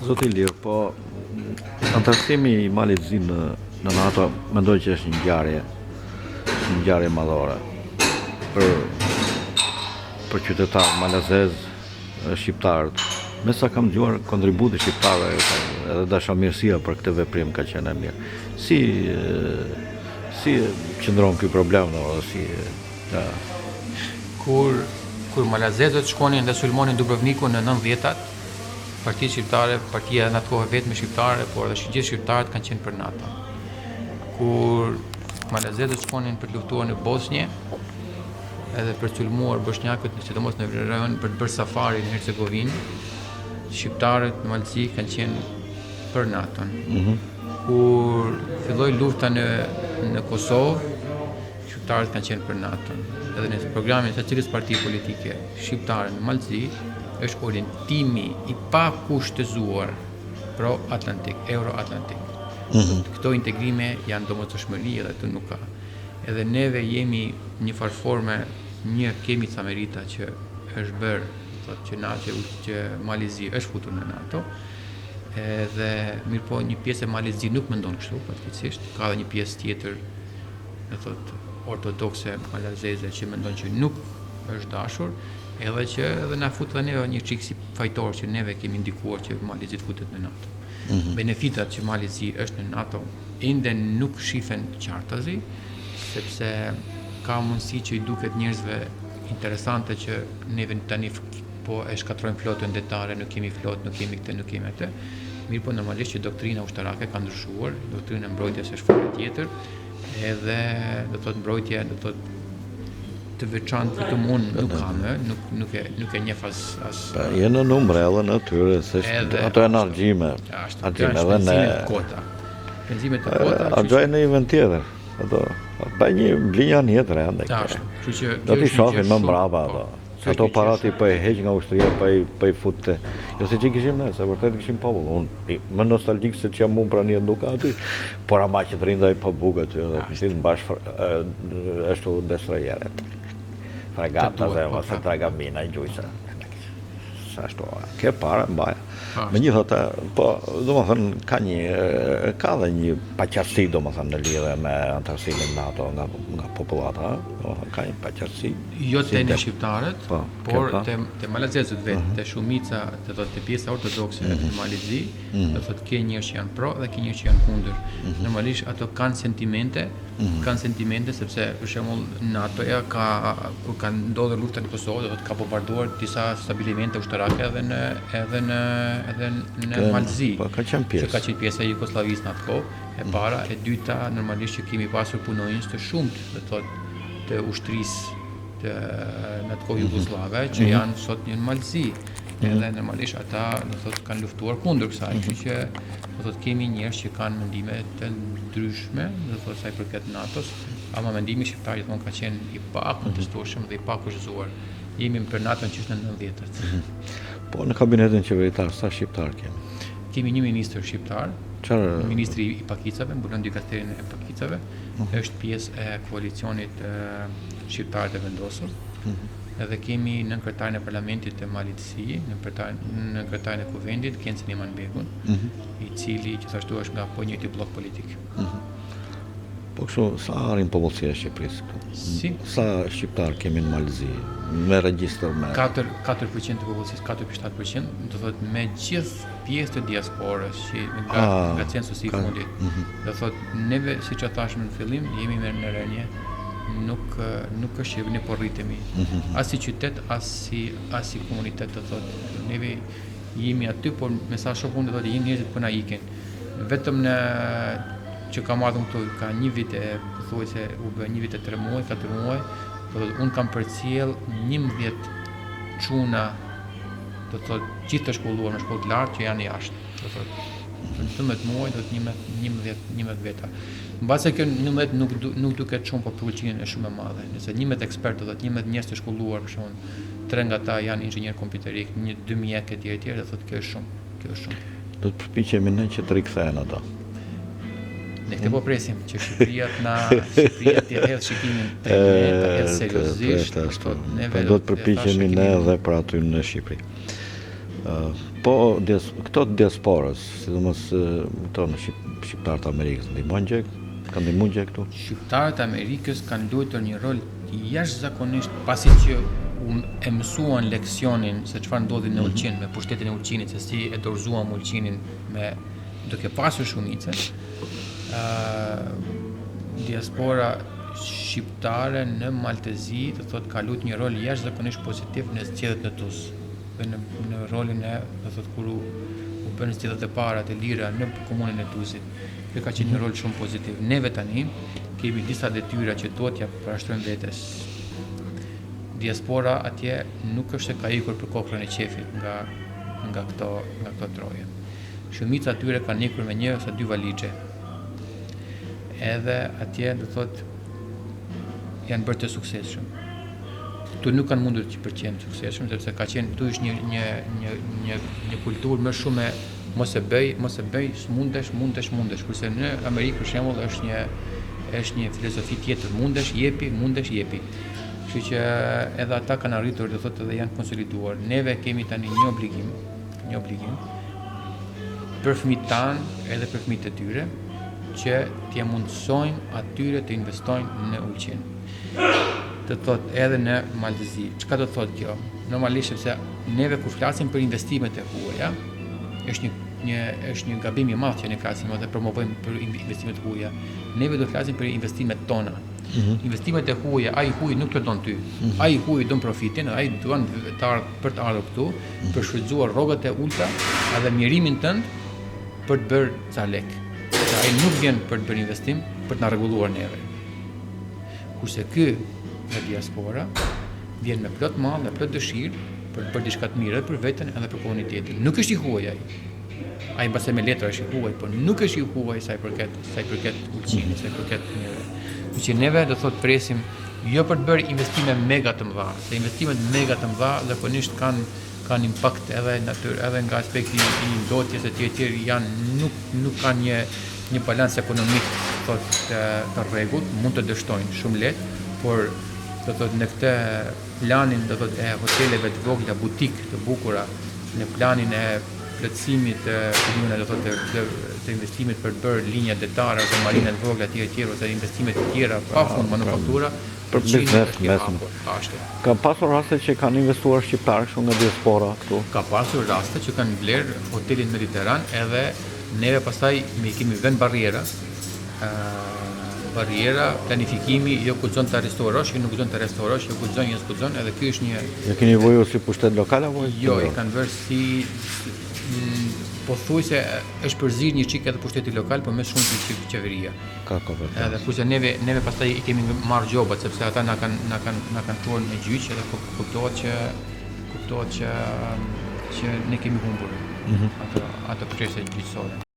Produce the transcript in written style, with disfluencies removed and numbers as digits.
Zoti Ilir, po antarësimi i Malit Zi në NATO mendoj që është një ngjarje madhore për qytetarët malazez, shqiptarët. Me sa kam dëgjuar, kontributi shqiptarëve edhe dashamirësia për këtë veprim ka qenë e mirë. Si qëndron ky problem Kur malazezët shkonin dhe sulmonin Dubrovnikun në 90-tat, Partia shqiptare, partia në atë kohë vetëm shqiptare, por edhe gjithë shqiptarët kanë qenë për NATO. Kur malazezët shkonin për të luftuar në Bosnjë, edhe për të sulmuar bosnjakët, sidomos në rajon për të bërë safari në Hercegovinë, shqiptarët në Malzi kanë qenë për NATO-n. Kur filloi lufta në Kosovë, shqiptarët kanë qenë për NATO-n. Edhe në programin të cilës parti politike shqiptare në Malzi është orientimi i pa kushtëzuar pro-atlantik, euro-atlantik. Këto integrime janë domosdoshmëri edhe të nuk ka. Edhe neve jemi një farforme, kemi ca merita që është bërë, që Malizi është futur në NATO, edhe mirë po një pjesë e Malizi nuk mendon kështu, fatkeqësisht, ka dhe një pjesë tjetër, ortodokse malazeze që mendon që nuk është dashur, edhe që edhe na fut dhe neve një çik si fajtor që neve kemi ndikuar që Malizi të futet në NATO. Benefitat që Malizi është në NATO ende nuk shifen qartazi, sepse ka mundësi që i duket njerëzve interesante që neve tani po e shkatrojmë flotën detare, nuk kemi flotë, nuk kemi këtë, nuk kemi atë. Mirë po normalisht që doktrina ushtarake ka ndryshuar, doktrina e mbrojtjes është fare tjetër, edhe do të thotë mbrojtja, do të thotë të veçantë vetëm unë nuk kam, nuk e njeh as. Jenë në umbrellën atyre, se ato janë argjime. Argjime edhe ne kota. Penzimet e kota. Argjojnë në një vend tjetër. Ato bëj një blinja tjetër ende. Do t'i shohin më mbrapa ato. Ato parati po e heq nga ushtria, po i futte. Jo se që kishim ne, se vërtet kishim popull. Unë më nostalgjik se që jam unë pra një duka aty, por ama që të rindaj po buka aty, dhe kështin bashkë është destrojeret. Fregata dhe ose tragamina i gjujsa. Sa ashtu, ke para mbaja. Megjithatë, po, domethënë ka dhe një paqartësi domethënë në lidhje me antarësimin NATO nga popullata, ka një paqartësi. Jo te ne shqiptarët, por te malazezët vetë, te shumica, te pjesa ortodokse e Malizi, do thotë ke njerëz që janë pro dhe ke njerëz që janë kundër. Normalisht ato kanë sentimente sepse për shembull NATO-ja kur ka ndodhur lufta në Kosovë, do thotë ka bombarduar disa stabilimente ushtarake edhe në Malzi, që ka qenë pjesë e Jugosllavisë në atë kohë, e para, e dyta, normalisht që kemi pasur punonjës të shumtë, do thotë, të ushtrisë në atë kohë jugoslave, që janë sot në Malzi, edhe normalisht ata, do thotë, kanë luftuar kundër kësaj, kështu që, do thotë, kemi njerëz që kanë mendime të ndryshme, do thotë, sa i përket NATO-s, ama mendimi shqiptar gjithmonë ka qenë i pakontestueshëm dhe i pakushtëzuar. Jemi për NATO-n që është në 90-tat. Po në kabinetin qeveritar, sa shqiptar kemi? Kemi një ministër shqiptar, ministri i Pakicave, mbulon dikasterin e Pakicave, është pjesë e koalicionit shqiptar të vendosur, edhe kemi nënkërtarin e parlamentit të Malit Zi, nënkërtarin e kuvendit, Kensin Imanbegun, i cili gjithashtu është nga po njëjti blok politik. Po kështu, sa arrin popullsia e Shqipërisë këtu? Sa shqiptar kemi në Malzi, me regjistër me... 4% të popullsisë, 4,7%, do thotë me gjithë pjesë të diasporës, që nga censusi i fundit. Do thotë, neve, siç e thashëm në fillim, jemi në rënje, nuk është që ne po rritemi. As si qytet, as si komunitet, do thotë, neve jemi aty, por me sa shohun, do thotë, jemi njerëzit po na ikin. Vetëm në që kam ardhur këtu ka një vit e thuajse u bë një vit e 3 muaj, 4 muaj, do thotë unë kam përcjell 11 çuna, do thotë gjithë të shkolluar në shkollë të lartë që janë jashtë, do thotë 12 muaj do të 11 veta. Mbase kjo 11 nuk duket shumë, por përgjithësinë është shumë e madhe. Nëse 11 ekspertë, do thotë 11 njerëz të shkolluar, për shembull, 3 nga ata janë inxhinier kompjuterik, 2 mjekë etj, do thotë kjo është shumë. Do të përpiqemi ne që të rikthehen ato. Ne këtë po presim që Shqipëria të hedhë shikimin të hedhë seriozisht. Do të përpiqemi ne edhe për aty në Shqipëri. Po, këto të diasporës, sidomos këto në shqiptarët e Amerikës, kanë ndihmuar gjë këtu? Shqiptarët e Amerikës kanë luajtur një rol jashtëzakonisht pasi që e mësuan leksionin se çfarë ndodhi në Ulqin me pushtetin e Ulqinit, se si e dorëzuam Ulqinin duke pasur shumicën. Diaspora shqiptare në Maltezi të thotë ka luajtur një rol jashtëzakonisht pozitiv në zgjedhjet në TUS. Në rolin e, do thotë, kur u bën zgjedhjet e para të lira në komunën e Tusit. Kjo ka qenë një rol shumë pozitiv. Neve tani kemi disa detyra që duhet t'ja parashtrojmë vetes. Diaspora atje nuk është se ka ikur për kokrën e qefit nga këto troje. Shumica atyre kanë ikur me 1 ose 2 valixhe. Edhe atje, do thotë, janë bërë të suksesshëm. Tu nuk kanë mundur që për qenë suksesshëm, sepse ka qenë tu është një kulturë më shumë mos e bëj, mundesh, kurse në Amerikë për shembull është një filozofi tjetër, mundesh, jepi. Kështu që edhe ata kanë arritur, do thotë, dhe janë konsoliduar. Neve kemi tani një obligim për fëmijët tanë edhe për fëmijët e tyre, që t'ja mundsojmë atyre të investojnë në Ulqin. Të thotë edhe në Maltezi. Çka do të thotë kjo? Normalisht sepse neve kur flasim për investimet e huaja, është një gabim i madh që ne flasim dhe promovojmë për investimet e huaja. Neve do të flasim për investimet tona. Investimet e huaja, ai huaj nuk të don ty. Ai huaj don profitin, ai duan për të ardhur këtu, për shfrytzuar rrogat e ulta edhe mirimin tënd për të bërë ca lek. Ai nuk vjen për të bërë investim, për të na rregulluar neve. Kurse ky në diaspora vjen me plot mall, me plot dëshirë për të bërë diçka të mirë edhe për veten edhe për komunitetin. Nuk është i huaj ai. Ai mbase me letra është i huaj, por nuk është i huaj sa i përket Ulqinit, sa i përket neve. Që neve do thotë presim jo për të bërë investime mega të mëdha, se investimet mega të mëdha zakonisht kanë impakt edhe edhe nga aspekti i ndotjes e tjerë janë nuk kanë një balans ekonomik thotë të rregullt, mund të dështojnë shumë lehtë, por do thotë në këtë planin do thotë e hoteleve të vogla, butik të bukura, në planin e plotësimit të do thotë të investimit për të bërë linja detare ose marina të vogla etj ose investimet të tjera pafund manufaktura për biznes. Ka pasur raste që kanë investuar shqiptarë kështu nga diaspora këtu? Ka pasur raste që kanë blerë hotelin Mediteran edhe neve pastaj me kemi vënë barriera, planifikimi, jo guxon të restaurosh, jo nuk guxon të restaurosh, jo guxon, edhe ky është një... Ja keni vojur si pushtet lokal apo? Jo, i kanë vërë si... pothuajse është përzirë një çik edhe pushteti lokal, por më shumë se qeveria. Ka vërtet. Edhe kurse neve pastaj i kemi marrë gjobat, sepse ata na kanë çuar në gjyq edhe kuptohet që ne kemi humbur ato procese gjyqësore.